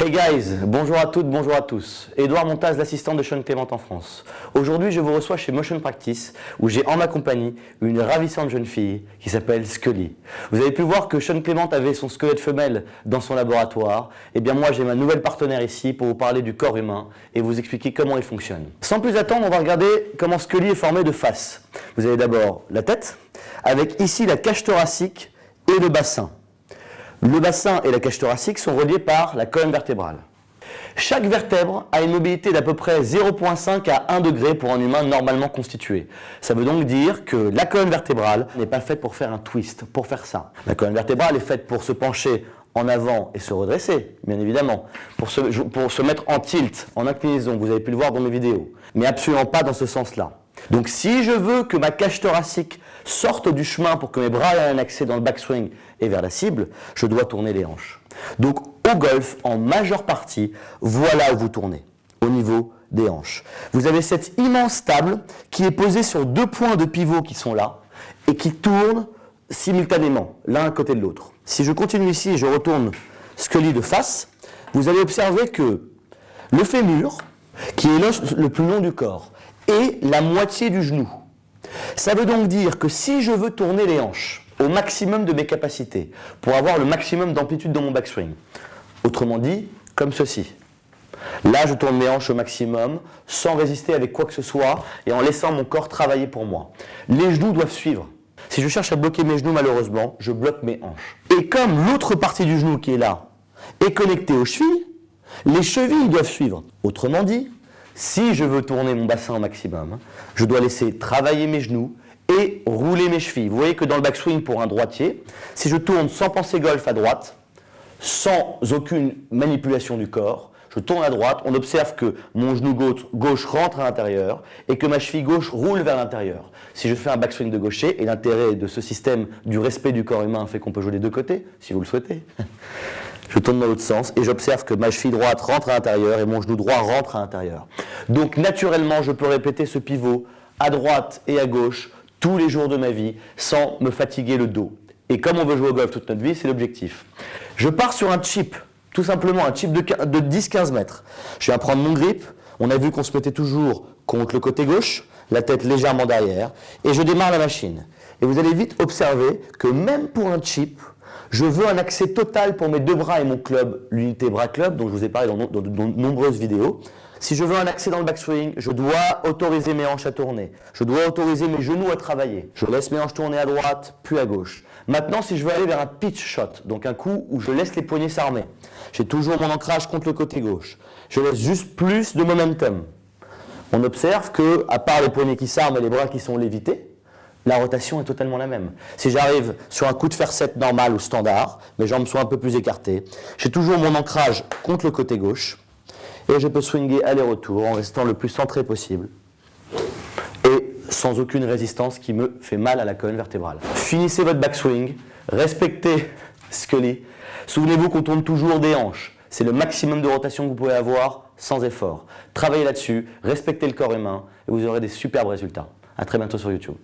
Hey guys, bonjour à toutes, bonjour à tous. Édouard Montaz, l'assistant de Sean Clément en France. Aujourd'hui, je vous reçois chez Motion Practice, où j'ai en ma compagnie une ravissante jeune fille qui s'appelle Scully. Vous avez pu voir que Sean Clément avait son squelette femelle dans son laboratoire. Eh bien moi, j'ai ma nouvelle partenaire ici pour vous parler du corps humain et vous expliquer comment il fonctionne. Sans plus attendre, on va regarder comment Scully est formée de faces. Vous avez d'abord la tête, avec ici la cage thoracique et le bassin. Le bassin et la cage thoracique sont reliés par la colonne vertébrale. Chaque vertèbre a une mobilité d'à peu près 0,5 à 1 degré pour un humain normalement constitué. Ça veut donc dire que la colonne vertébrale n'est pas faite pour faire un twist, pour faire ça. La colonne vertébrale est faite pour se pencher en avant et se redresser, bien évidemment, pour se mettre en tilt, en inclinaison, vous avez pu le voir dans mes vidéos, mais absolument pas dans ce sens-là. Donc si je veux que ma cage thoracique sorte du chemin pour que mes bras aient un accès dans le backswing et vers la cible, je dois tourner les hanches. Donc au golf, en majeure partie, voilà où vous tournez, au niveau des hanches. Vous avez cette immense table qui est posée sur deux points de pivot qui sont là et qui tournent simultanément, l'un à côté de l'autre. Si je continue ici et je retourne Scully de face, vous allez observer que le fémur, qui est l'os le plus long du corps, et la moitié du genou. Ça veut donc dire que si je veux tourner les hanches au maximum de mes capacités, pour avoir le maximum d'amplitude dans mon backswing, autrement dit, comme ceci. Là, je tourne mes hanches au maximum, sans résister avec quoi que ce soit, et en laissant mon corps travailler pour moi. Les genoux doivent suivre. Si je cherche à bloquer mes genoux, malheureusement, je bloque mes hanches. Et comme l'autre partie du genou qui est là est connectée aux chevilles, les chevilles doivent suivre. Autrement dit, si je veux tourner mon bassin au maximum, je dois laisser travailler mes genoux et rouler mes chevilles. Vous voyez que dans le backswing pour un droitier, si je tourne sans penser golf à droite, sans aucune manipulation du corps, je tourne à droite, on observe que mon genou gauche rentre à l'intérieur et que ma cheville gauche roule vers l'intérieur. Si je fais un backswing de gaucher, et l'intérêt de ce système du respect du corps humain fait qu'on peut jouer des deux côtés, si vous le souhaitez, je tourne dans l'autre sens et j'observe que ma cheville droite rentre à l'intérieur et mon genou droit rentre à l'intérieur. Donc naturellement, je peux répéter ce pivot à droite et à gauche tous les jours de ma vie sans me fatiguer le dos. Et comme on veut jouer au golf toute notre vie, c'est l'objectif. Je pars sur un chip, tout simplement un chip de 10-15 mètres. Je viens prendre mon grip, on a vu qu'on se mettait toujours contre le côté gauche, la tête légèrement derrière, et je démarre la machine. Et vous allez vite observer que même pour un chip, je veux un accès total pour mes deux bras et mon club, l'unité bras club, dont je vous ai parlé dans de nombreuses vidéos. Si je veux un accès dans le backswing, je dois autoriser mes hanches à tourner. Je dois autoriser mes genoux à travailler. Je laisse mes hanches tourner à droite, puis à gauche. Maintenant, si je veux aller vers un pitch shot, donc un coup où je laisse les poignets s'armer, j'ai toujours mon ancrage contre le côté gauche. Je laisse juste plus de momentum. On observe que, à part les poignets qui s'arment et les bras qui sont lévités, la rotation est totalement la même. Si j'arrive sur un coup de fer-set normal ou standard, mes jambes sont un peu plus écartées, j'ai toujours mon ancrage contre le côté gauche et je peux swinger aller-retour en restant le plus centré possible et sans aucune résistance qui me fait mal à la colonne vertébrale. Finissez votre backswing, respectez Scully. Souvenez-vous qu'on tourne toujours des hanches. C'est le maximum de rotation que vous pouvez avoir sans effort. Travaillez là-dessus, respectez le corps humain et vous aurez des superbes résultats. À très bientôt sur YouTube.